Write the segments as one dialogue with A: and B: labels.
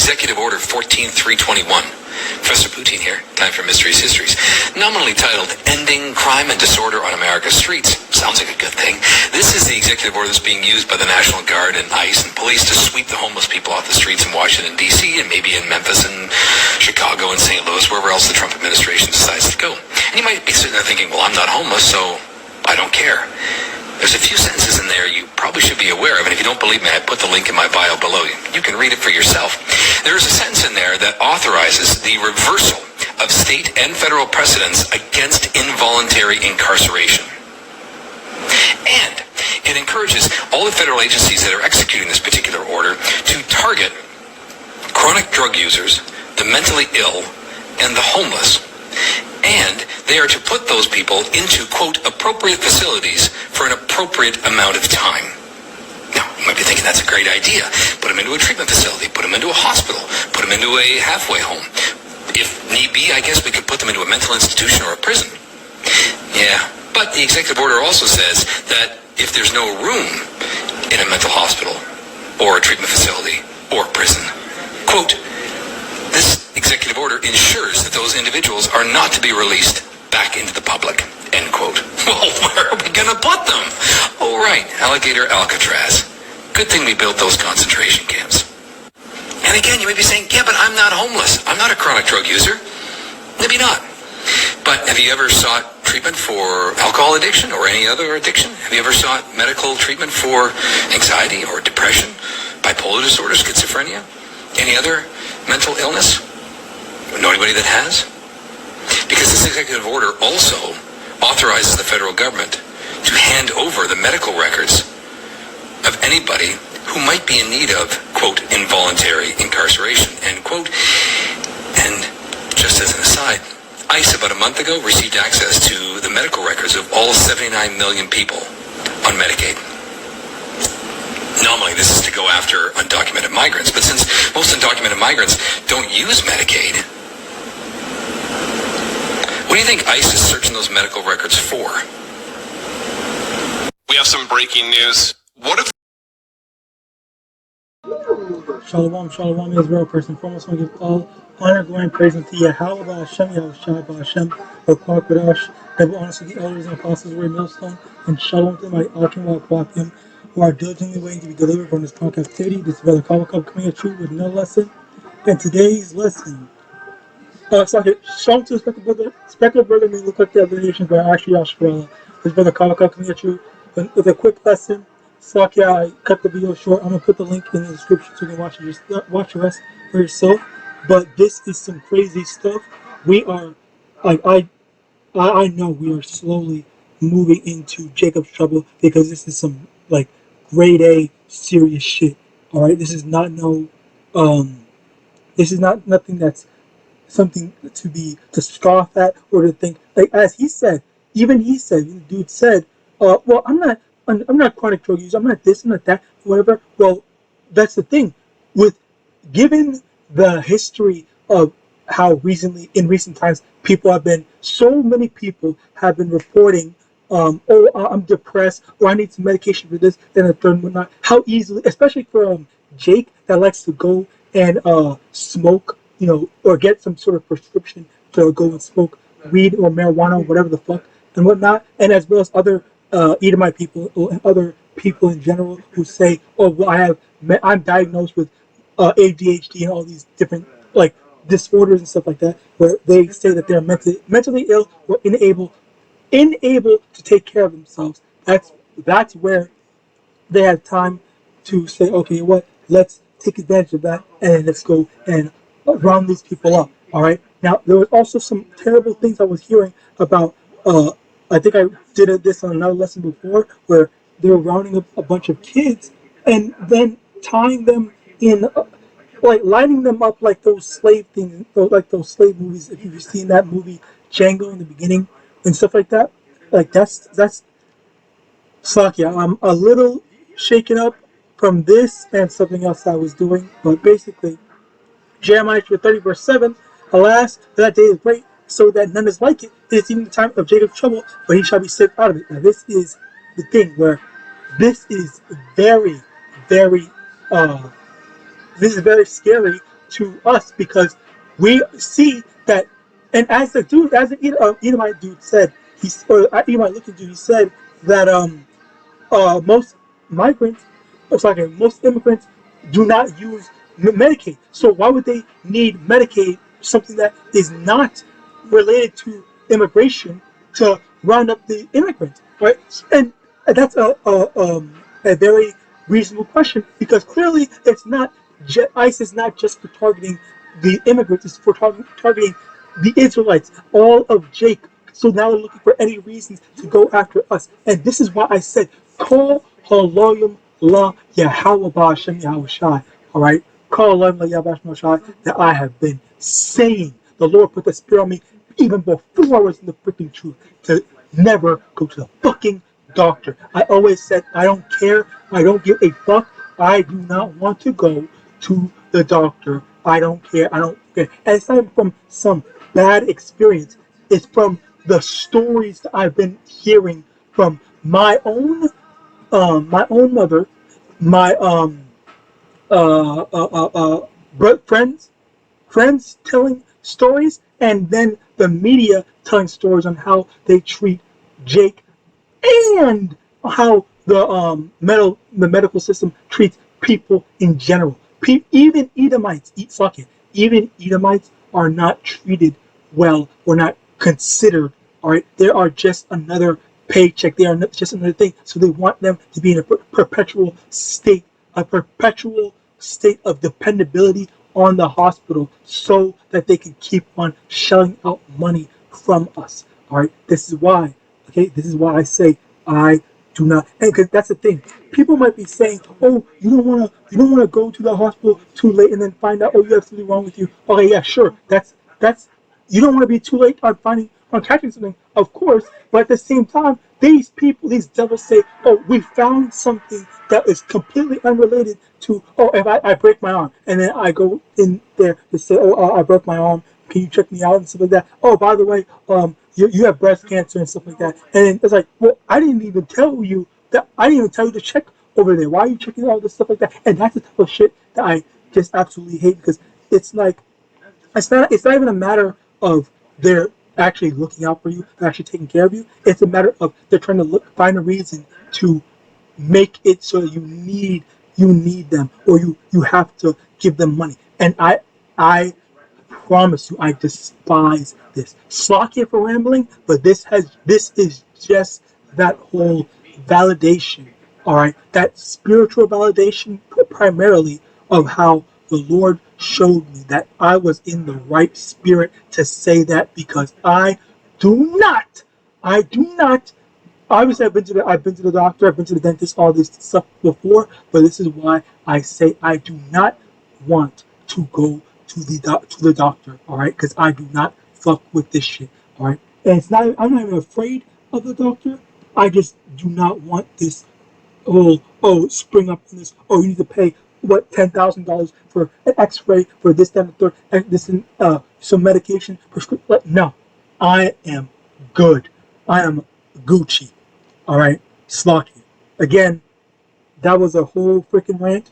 A: Executive Order 14321. Professor Putin here, time for Mysteries Histories. Nominally titled Ending Crime and Disorder on America's Streets. Sounds like a good thing. This is the executive order that's being used by the National Guard and ICE and police to sweep the homeless people off the streets in Washington, D.C. and maybe in Memphis and Chicago and St. Louis, wherever else the Trump administration decides to go. And you might be sitting there thinking, well, I'm not homeless, so I don't care. There's a few sentences in there you probably should be aware of, and if you don't believe me, I put the link in my bio below. You can read it for yourself. There is a sentence in there that authorizes the reversal of state and federal precedents against involuntary incarceration. And it encourages all the federal agencies that are executing this particular order to target chronic drug users, the mentally ill, and the homeless. And they are to put those people into, quote, appropriate facilities for an appropriate amount of time. Now, you might be thinking that's a great idea. Put them into a treatment facility, put them into a hospital, put them into a halfway home. If need be, I guess we could put them into a mental institution or a prison. Yeah, but the executive order also says that if there's no room in a mental hospital or a treatment facility or prison, quote, this executive order ensures that those individuals are not to be released back into the public, end quote. Well, where are we going to put them? Oh, right, Alligator Alcatraz. Good thing we built those concentration camps. And again, you may be saying, yeah, but I'm not homeless. I'm not a chronic drug user. Maybe not. But have you ever sought treatment for alcohol addiction or any other addiction? Have you ever sought medical treatment for anxiety or depression, bipolar disorder, schizophrenia? Any other mental illness? Know anybody that has? Because this executive order also authorizes the federal government to hand over the medical records of anybody who might be in need of, quote, involuntary incarceration, end quote. And just as an aside, ICE about a month ago received access to the medical records of all 79 million people on Medicaid. Normally, this is to go after undocumented migrants, but since most undocumented migrants don't use Medicaid, what do you think ICE is searching those medical records for?
B: We have some breaking news. What if...
C: Shalom, shalom, Israel. First and foremost, I give all honor, glory, and praise unto Yahawadah, Hashem, or Kwakadash. Double honors to the elders and apostles, were millstone, and shalom to my YAHAWAH who are diligently waiting to be delivered from this strong captivity. This is Brother Kawakab coming at you with another lesson. And today's lesson, shalom to the spectacle brother may look like the other nations, but actually Yashua. This is Brother Kawakab coming at you with a quick lesson. I cut the video short. I'm going to put the link in the description so you can watch the rest for yourself. But this is some crazy stuff. We are, like, I know we are slowly moving into Jacob's trouble because this is some, like, grade A serious shit. Alright, this is not this is not nothing that's something to scoff at or to think, like, as he said, the dude said, well, I'm not chronic drug user, I'm not this, I'm not that, whatever. Well, that's the thing. Given the history of how in recent times, so many people have been reporting, oh, I'm depressed, or I need some medication for this, then the third and whatnot. How easily, especially for Jake that likes to go and smoke, or get some sort of prescription to go and smoke weed or marijuana or whatever the fuck and whatnot, and as well as other Edomite people and other people in general who say, oh, well, I'm diagnosed with ADHD and all these different, like, disorders and stuff like that, where they say that they're mentally ill or unable to take care of themselves. That's where they have time to say, okay, what? Let's take advantage of that and let's go and round these people up. All right. Now there was also some terrible things I was hearing about. I think I did this on another lesson before, where they were rounding up a bunch of kids and then tying them in. Like lining them up like those slave things, like those slave movies. If you've seen that movie Django in the beginning and stuff like that, like that's Slakia. I'm a little shaken up from this and something else I was doing, but basically, Jeremiah 30 verse 7. Alas, that day is great, so that none is like it. It is even the time of Jacob's trouble, but he shall be saved out of it. Now this is the thing where this is very, very. This is very scary, to us because we see that. And as the Edomite dude said, Edomite looking dude, he said that most migrants, most immigrants do not use Medicaid. So why would they need Medicaid, something that is not related to immigration, to round up the immigrants, right? And that's a very reasonable question because clearly it's not ICE is not just for targeting the immigrants; it's for targeting the Israelites, all of Jake. So now they're looking for any reasons to go after us. And this is why I said, call Haloyim la YAHAWAH and Yahawashi. Alright? Call Haloyim la YAHAWASHI that I have been saying. The Lord put the Spirit on me even before I was in the freaking truth to never go to the fucking doctor. I always said, I don't care. I don't give a fuck. I do not want to go to the doctor. I don't care. I don't care. And it's not from some bad experience. It's from the stories that I've been hearing from my own mother, my friends telling stories, and then the media telling stories on how they treat Jake and how the medical system treats people in general. Even Edomites eat fuck it. Even Edomites are not treated well or not considered. All right, they are just another paycheck. They are just another thing. So they want them to be in a perpetual state of dependability on the hospital, so that they can keep on shelling out money from us. All right, this is why. Okay, this is why I say I do not. And because that's the thing, people might be saying, "Oh, you don't wanna go to the hospital too late and then find out, oh, you have something wrong with you." Okay, yeah, sure. That's you don't want to be too late on catching something, of course. But at the same time, these people, these devils say, "Oh, we found something that is completely unrelated to." Oh, if I break my arm, and then I go in there to say, "Oh, I broke my arm. Can you check me out?" and stuff like that. Oh, by the way, you have breast cancer and stuff like that. And then it's like, well, I didn't even tell you that. I didn't even tell you to check over there. Why are you checking all this stuff like that? And that's the type of shit that I just absolutely hate, because it's like, it's not even a matter of they're actually looking out for you, they're actually taking care of you. It's a matter of they're trying to find a reason to make it so you need them, or you have to give them money. And I promise you, I despise this. Slack for rambling, but this is just that whole validation, all right? That spiritual validation, primarily, of how the Lord showed me that I was in the right spirit to say that, because do not, I do not. Obviously, I've been to the doctor, I've been to the dentist, all this stuff before, but this is why I say I do not want to go to the doctor, all right? Because I do not fuck with this shit, all right? And I'm not even afraid of the doctor. I just do not want this. Spring up in this. Oh, you need to pay what, $10,000 for an X-ray for this, that, and the third, and this, and some medication prescription. No, I am good. I am Gucci. All right, Slocky. Again, that was a whole freaking rant.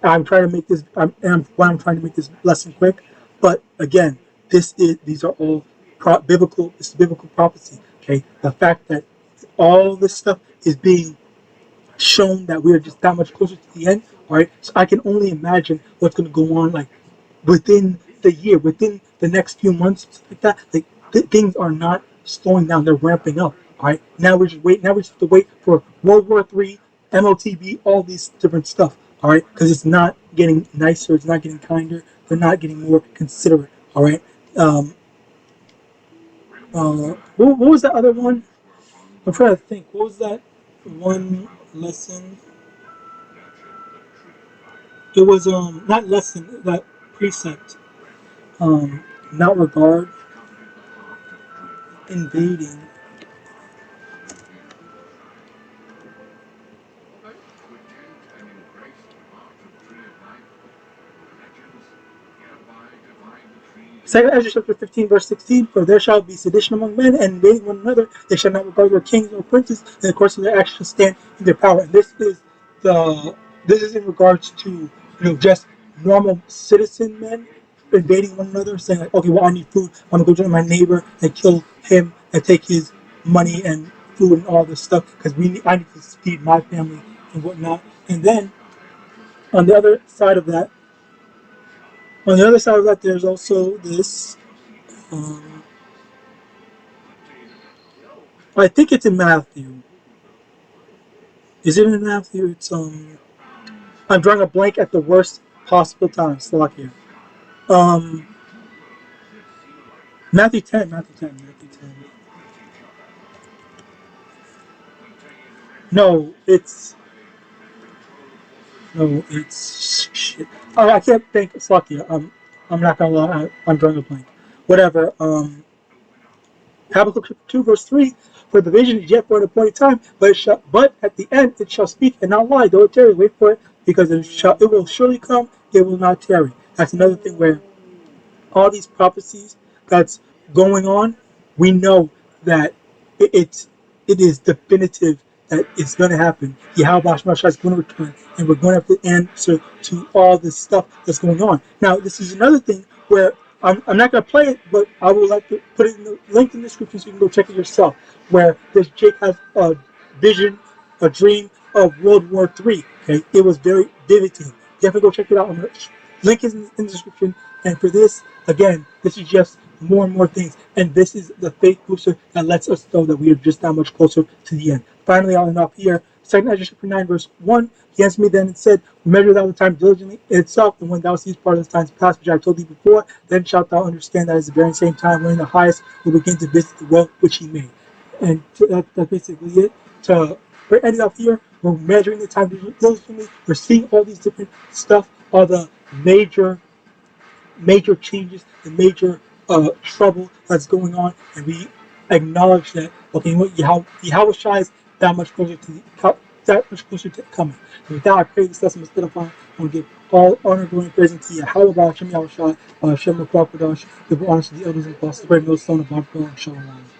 C: I'm trying to make this. I'm trying to make this lesson quick. But again, these are all biblical. This is biblical prophecy. Okay, the fact that all this stuff is being shown, that we are just that much closer to the end. All right, so I can only imagine what's going to go on, like, within the year, within the next few months, stuff like that. Like, things are not slowing down; they're ramping up. All right, now we're just wait. Now we just have to wait for World War III, MOTB, all these different stuff. All right, because it's not getting nicer, it's not getting kinder, they're not getting more considerate. All right. What was that other one? I'm trying to think. What was that one lesson? It was not lesson, that precept. Not regard, invading. Second Ezra chapter 15, verse 16, for there shall be sedition among men, and invading one another. They shall not regard their kings or princes, and of course their actions stand in their power. And this is in regards to, just normal citizen men invading one another, saying like, okay, well, I need food. I'm gonna go join my neighbor and kill him and take his money and food and all this stuff because I need to feed my family and whatnot. And then on the other side of that, there's also this. Um, I think it's in Matthew. Is it in Matthew? I'm drawing a blank at the worst possible time. Slovakia. Um, Matthew 10. Matthew 10. No, it's shit. Oh, I can't think. Slovakia. I'm not gonna lie. I'm drawing a blank. Whatever. Habakkuk 2 verse 3, for the vision is yet for an appointed time, but at the end it shall speak and not lie, though it tarry, wait for it, because it will surely come, it will not tarry. That's another thing where all these prophecies that's going on, we know that it, it's it is definitive that it's going to happen. Yahawadah is going to return, and we're going to have to answer to all this stuff that's going on. Now, this is another thing where I'm not going to play it, but I would like to put it in the link in the description so you can go check it yourself. Where this Jake has a vision, a dream of World War III. Okay, it was very vivid to him. Definitely go check it out. Link is in the description. And for this, again, this is just more and more things. And this is the faith booster that lets us know that we are just that much closer to the end. Finally, I'll end off here. 2 Ezra chapter 9, verse 1. He answered me then and said, measure thou the time diligently in itself, and when thou seest part of the times past, which I told thee before, then shalt thou understand that it is the very same time when the highest will begin to visit the world which he made. And that's basically it. We're ending off here. We're measuring the time diligently. We're seeing all these different stuff, all the major changes, the major trouble that's going on, and we acknowledge that. Okay, what Yahawashi is that much closer to coming. And with that, I pray this lesson was edifying. I want to give all honor, glory, and praise unto Yahawadah, Hashem Yahawashi, Hashem the Prophet, the honors of the elders and apostles, the great millstone of Biblical Israelites.